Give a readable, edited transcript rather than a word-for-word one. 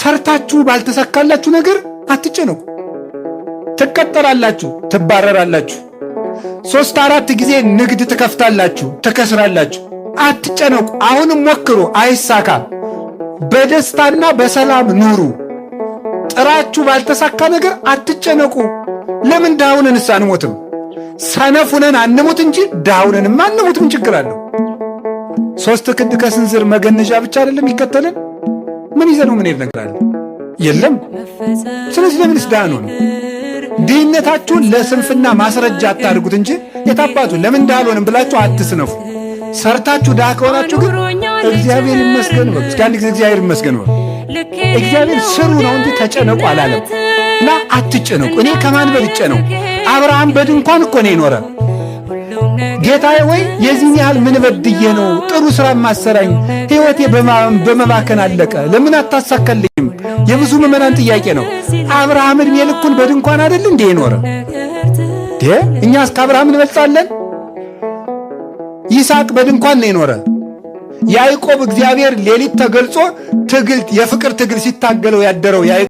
ሰርታችሁ ባልተሳካላችሁ ነገር አትጨነቁ። ትቀጠራላችሁ፣ ትባረራላችሁ። 3-4 ጊዜ ንግድ ትከፍታላችሁ፣ ትከስራላችሁ። አትጨነቁ። አሁንም ሞክሩ፣ አይሳካ። በደስታና በሰላም ኑሩ። ጥራችሁ ባልተሳካ ነገር አትጨነቁ። ለምን ዳውነንስ አንሞትም? ሰነፉነን አንሞት እንጂ ዳውነንማ አንሞት። ምን ችግር አለው? 3 ክንድ ከስንዝር መገነዣ ብቻ አይደለም ይከተልን? ምን ይዘነው ምን ይነግራል? የለም። ስለዚህ ለምንስ ዳኑን? ድህነታችሁን ለስንፍና ማስረጃ አታድርጉት እንጂ የታባቱ ለምን ዳልሆንም ብላችሁ አትስነፉ። ሰርታችሁ ዳ ከሆናችሁ ግን እግዚአብሔር ይመስገን በሉ። እስኪ አንድ ጊዜ እግዚአብሔር ይመስገን በሉ። እግዚአብሔር ስሩ ነው እንጂ ተጨነቁ አላለም። እና አትጨነቁ። እኔ ከማን በልጬ ነው? አብርሃም በድንኳን እኮ ነው የኖረ። ጌታዬ ወይ የዚህን ያህል ምን በድዬ ነው ጥሩ ሥራ ማሰራኝ? ሕይወቴ በመባከን አለቀ፣ ለምን አታሳካልኝም? የብዙ ምዕመናን ጥያቄ ነው። አብርሃም ዕድሜ ልኩን በድንኳን አይደል እንዴ የኖረ? እኛስ ከአብርሃም እንበልጣለን? ይስሐቅ በድንኳን ነው የኖረ። ያዕቆብ እግዚአብሔር ሌሊት ተገልጾ የፍቅር ትግል ሲታገለው ያደረው